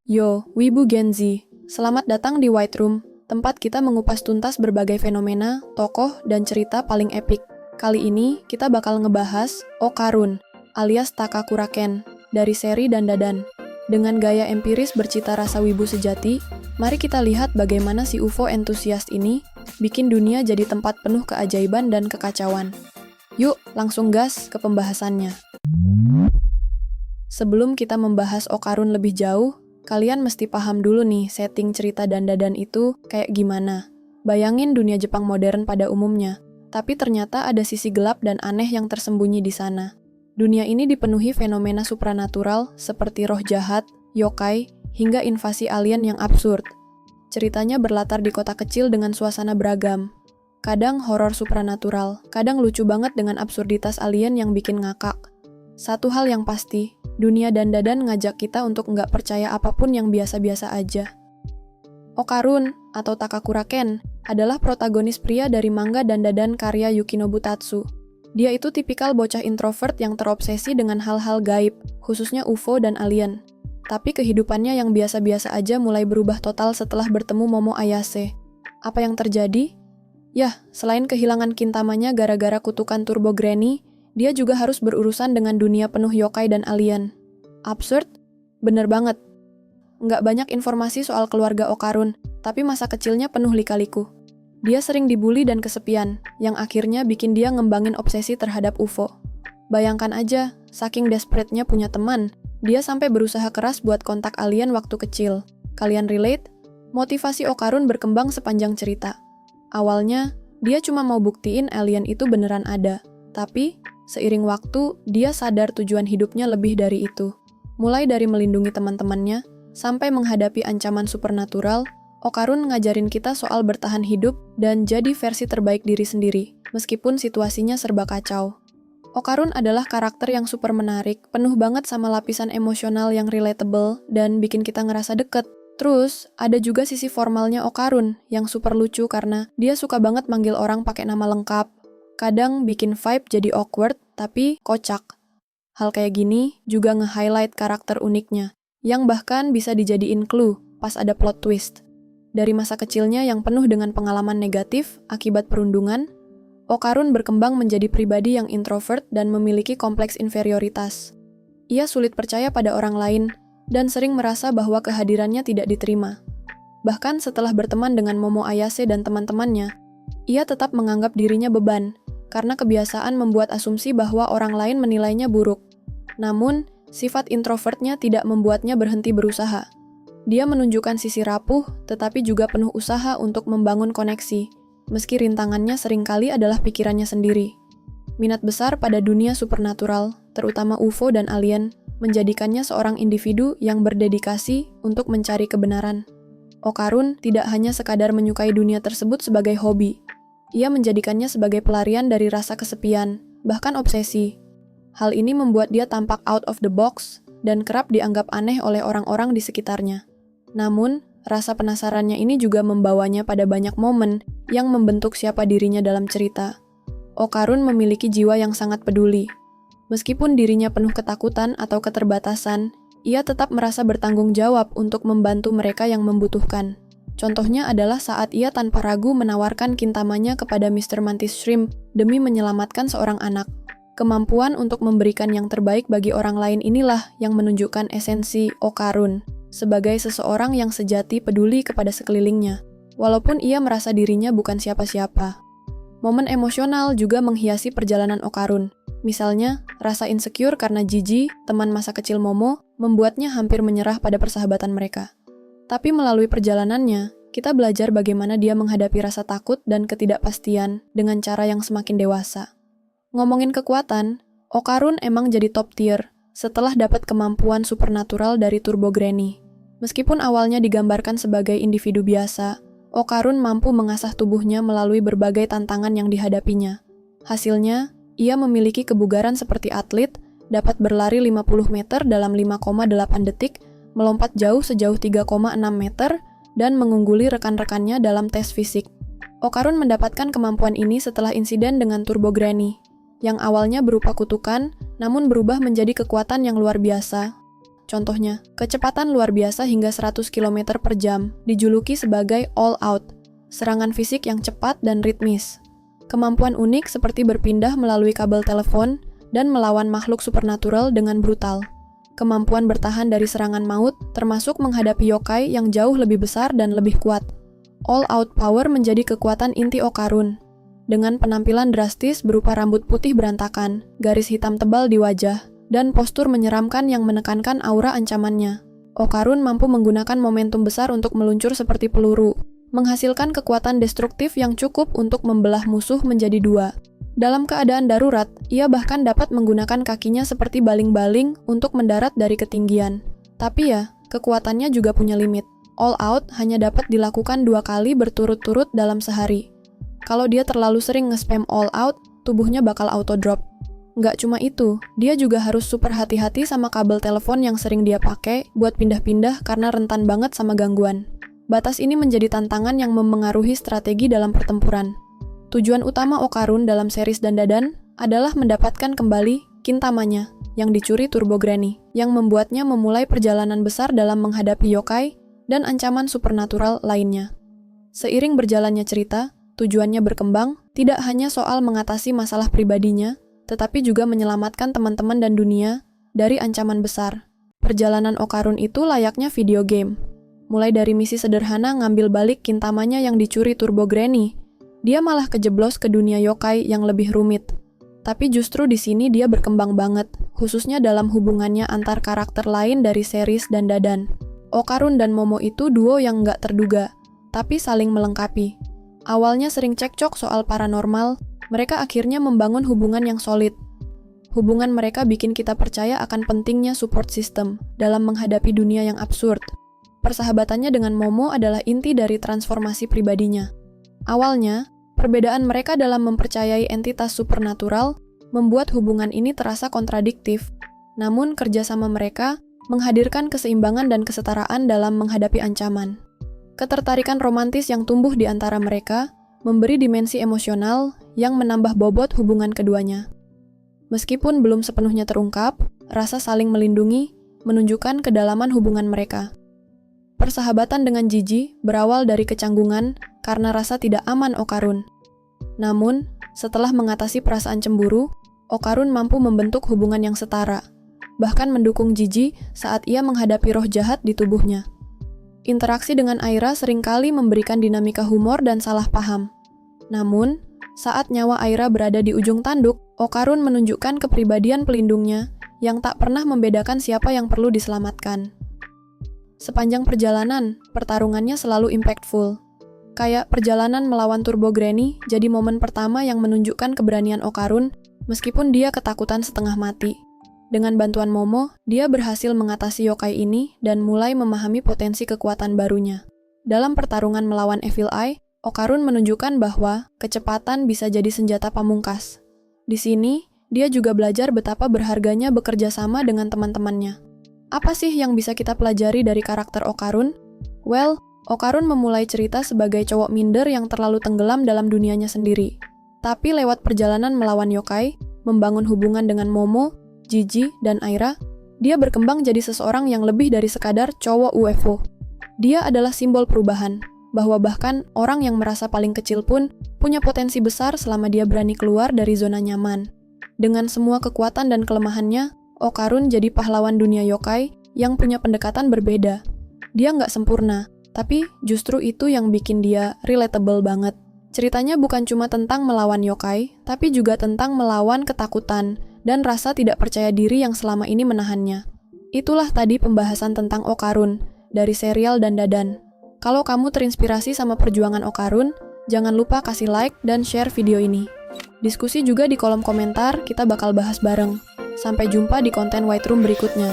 Yo, Wibu Gen Z, selamat datang di White Room, tempat kita mengupas tuntas berbagai fenomena, tokoh, dan cerita paling epik. Kali ini, kita bakal ngebahas Okarun, alias Takakuraken, dari seri Dandadan. Dengan gaya empiris bercita rasa wibu sejati, mari kita lihat bagaimana si UFO entusias ini bikin dunia jadi tempat penuh keajaiban dan kekacauan. Yuk, langsung gas ke pembahasannya. Sebelum kita membahas Okarun lebih jauh, kalian mesti paham dulu nih setting cerita Dandadan itu kayak gimana. Bayangin dunia Jepang modern pada umumnya, tapi ternyata ada sisi gelap dan aneh yang tersembunyi di sana. Dunia ini dipenuhi fenomena supranatural seperti roh jahat, yokai, hingga invasi alien yang absurd. Ceritanya berlatar di kota kecil dengan suasana beragam. Kadang horor supranatural, kadang lucu banget dengan absurditas alien yang bikin ngakak. Satu hal yang pasti, dunia Dandadan ngajak kita untuk nggak percaya apapun yang biasa-biasa aja. Okarun, atau Takakuraken, adalah protagonis pria dari manga Dandadan karya Yukinobu Tatsu. Dia itu tipikal bocah introvert yang terobsesi dengan hal-hal gaib, khususnya UFO dan alien. Tapi kehidupannya yang biasa-biasa aja mulai berubah total setelah bertemu Momo Ayase. Apa yang terjadi? Yah, selain kehilangan kintamanya gara-gara kutukan Turbo Granny, dia juga harus berurusan dengan dunia penuh yokai dan alien. Absurd? Bener banget. Nggak banyak informasi soal keluarga Okarun, tapi masa kecilnya penuh lika-liku. Dia sering dibully dan kesepian, yang akhirnya bikin dia ngembangin obsesi terhadap UFO. Bayangkan aja, saking desperate-nya punya teman, dia sampai berusaha keras buat kontak alien waktu kecil. Kalian relate? Motivasi Okarun berkembang sepanjang cerita. Awalnya, dia cuma mau buktiin alien itu beneran ada. Tapi, seiring waktu, dia sadar tujuan hidupnya lebih dari itu. Mulai dari melindungi teman-temannya, sampai menghadapi ancaman supernatural, Okarun ngajarin kita soal bertahan hidup dan jadi versi terbaik diri sendiri, meskipun situasinya serba kacau. Okarun adalah karakter yang super menarik, penuh banget sama lapisan emosional yang relatable dan bikin kita ngerasa deket. Terus, ada juga sisi formalnya Okarun yang super lucu karena dia suka banget manggil orang pakai nama lengkap. Kadang bikin vibe jadi awkward, tapi kocak. Hal kayak gini juga nge-highlight karakter uniknya, yang bahkan bisa dijadiin clue pas ada plot twist. Dari masa kecilnya yang penuh dengan pengalaman negatif akibat perundungan, Okarun berkembang menjadi pribadi yang introvert dan memiliki kompleks inferioritas. Ia sulit percaya pada orang lain dan sering merasa bahwa kehadirannya tidak diterima. Bahkan setelah berteman dengan Momo Ayase dan teman-temannya, ia tetap menganggap dirinya beban, karena kebiasaan membuat asumsi bahwa orang lain menilainya buruk. Namun, sifat introvertnya tidak membuatnya berhenti berusaha. Dia menunjukkan sisi rapuh, tetapi juga penuh usaha untuk membangun koneksi, meski rintangannya seringkali adalah pikirannya sendiri. Minat besar pada dunia supernatural, terutama UFO dan alien, menjadikannya seorang individu yang berdedikasi untuk mencari kebenaran. Okarun tidak hanya sekadar menyukai dunia tersebut sebagai hobi. Ia menjadikannya sebagai pelarian dari rasa kesepian, bahkan obsesi. Hal ini membuat dia tampak out of the box dan kerap dianggap aneh oleh orang-orang di sekitarnya. Namun, rasa penasarannya ini juga membawanya pada banyak momen yang membentuk siapa dirinya dalam cerita. Okarun memiliki jiwa yang sangat peduli. Meskipun dirinya penuh ketakutan atau keterbatasan, ia tetap merasa bertanggung jawab untuk membantu mereka yang membutuhkan. Contohnya adalah saat ia tanpa ragu menawarkan kintamanya kepada Mr. Mantis Shrimp demi menyelamatkan seorang anak. Kemampuan untuk memberikan yang terbaik bagi orang lain inilah yang menunjukkan esensi Okarun sebagai seseorang yang sejati peduli kepada sekelilingnya, walaupun ia merasa dirinya bukan siapa-siapa. Momen emosional juga menghiasi perjalanan Okarun. Misalnya, rasa insecure karena Jiji, teman masa kecil Momo, membuatnya hampir menyerah pada persahabatan mereka. Tapi melalui perjalanannya, kita belajar bagaimana dia menghadapi rasa takut dan ketidakpastian dengan cara yang semakin dewasa. Ngomongin kekuatan, Okarun emang jadi top tier setelah dapat kemampuan supernatural dari Turbo Granny. Meskipun awalnya digambarkan sebagai individu biasa, Okarun mampu mengasah tubuhnya melalui berbagai tantangan yang dihadapinya. Hasilnya, ia memiliki kebugaran seperti atlet, dapat berlari 50 meter dalam 5,8 detik, melompat jauh sejauh 3,6 meter, dan mengungguli rekan-rekannya dalam tes fisik. Okarun mendapatkan kemampuan ini setelah insiden dengan Turbo Granny, yang awalnya berupa kutukan, namun berubah menjadi kekuatan yang luar biasa. Contohnya, kecepatan luar biasa hingga 100 km per jam, dijuluki sebagai all out, serangan fisik yang cepat dan ritmis. Kemampuan unik seperti berpindah melalui kabel telepon dan melawan makhluk supernatural dengan brutal. Kemampuan bertahan dari serangan maut, termasuk menghadapi yokai yang jauh lebih besar dan lebih kuat. All out power menjadi kekuatan inti Okarun. Dengan penampilan drastis berupa rambut putih berantakan, garis hitam tebal di wajah, dan postur menyeramkan yang menekankan aura ancamannya. Okarun mampu menggunakan momentum besar untuk meluncur seperti peluru, menghasilkan kekuatan destruktif yang cukup untuk membelah musuh menjadi dua. Dalam keadaan darurat, ia bahkan dapat menggunakan kakinya seperti baling-baling untuk mendarat dari ketinggian. Tapi ya, kekuatannya juga punya limit. All out hanya dapat dilakukan 2 kali berturut-turut dalam sehari. Kalau dia terlalu sering nge-spam all out, tubuhnya bakal auto-drop. Nggak cuma itu, dia juga harus super hati-hati sama kabel telepon yang sering dia pakai buat pindah-pindah karena rentan banget sama gangguan. Batas ini menjadi tantangan yang memengaruhi strategi dalam pertempuran. Tujuan utama Okarun dalam series Dandadan adalah mendapatkan kembali Kintamanya yang dicuri Turbo Granny, yang membuatnya memulai perjalanan besar dalam menghadapi yokai dan ancaman supernatural lainnya. Seiring berjalannya cerita, tujuannya berkembang tidak hanya soal mengatasi masalah pribadinya, tetapi juga menyelamatkan teman-teman dan dunia dari ancaman besar. Perjalanan Okarun itu layaknya video game. Mulai dari misi sederhana ngambil balik Kintamanya yang dicuri Turbo Granny, dia malah kejeblos ke dunia yokai yang lebih rumit. Tapi justru di sini dia berkembang banget, khususnya dalam hubungannya antar karakter lain dari series Dandadan. Okarun dan Momo itu duo yang nggak terduga, tapi saling melengkapi. Awalnya sering cekcok soal paranormal, mereka akhirnya membangun hubungan yang solid. Hubungan mereka bikin kita percaya akan pentingnya support system dalam menghadapi dunia yang absurd. Persahabatannya dengan Momo adalah inti dari transformasi pribadinya. Awalnya, perbedaan mereka dalam mempercayai entitas supernatural membuat hubungan ini terasa kontradiktif. Namun, kerjasama mereka menghadirkan keseimbangan dan kesetaraan dalam menghadapi ancaman. Ketertarikan romantis yang tumbuh di antara mereka memberi dimensi emosional yang menambah bobot hubungan keduanya. Meskipun belum sepenuhnya terungkap, rasa saling melindungi menunjukkan kedalaman hubungan mereka. Persahabatan dengan Jiji berawal dari kecanggungan karena rasa tidak aman Okarun. Namun, setelah mengatasi perasaan cemburu, Okarun mampu membentuk hubungan yang setara, bahkan mendukung Jiji saat ia menghadapi roh jahat di tubuhnya. Interaksi dengan Aira seringkali memberikan dinamika humor dan salah paham. Namun, saat nyawa Aira berada di ujung tanduk, Okarun menunjukkan kepribadian pelindungnya yang tak pernah membedakan siapa yang perlu diselamatkan. Sepanjang perjalanan, pertarungannya selalu impactful. Kayak perjalanan melawan Turbo Granny jadi momen pertama yang menunjukkan keberanian Okarun meskipun dia ketakutan setengah mati. Dengan bantuan Momo, dia berhasil mengatasi yokai ini dan mulai memahami potensi kekuatan barunya. Dalam pertarungan melawan Evil Eye, Okarun menunjukkan bahwa kecepatan bisa jadi senjata pamungkas. Di sini, dia juga belajar betapa berharganya bekerja sama dengan teman-temannya. Apa sih yang bisa kita pelajari dari karakter Okarun? Well, Okarun memulai cerita sebagai cowok minder yang terlalu tenggelam dalam dunianya sendiri. Tapi lewat perjalanan melawan yokai, membangun hubungan dengan Momo, Jiji, dan Aira, dia berkembang jadi seseorang yang lebih dari sekadar cowok UFO. Dia adalah simbol perubahan, bahwa bahkan orang yang merasa paling kecil pun punya potensi besar selama dia berani keluar dari zona nyaman. Dengan semua kekuatan dan kelemahannya, Okarun jadi pahlawan dunia yokai yang punya pendekatan berbeda. Dia nggak sempurna, tapi justru itu yang bikin dia relatable banget. Ceritanya bukan cuma tentang melawan yokai, tapi juga tentang melawan ketakutan dan rasa tidak percaya diri yang selama ini menahannya. Itulah tadi pembahasan tentang Okarun dari serial Dandadan. Kalau kamu terinspirasi sama perjuangan Okarun, jangan lupa kasih like dan share video ini. Diskusi juga di kolom komentar, kita bakal bahas bareng. Sampai jumpa di konten White Room berikutnya.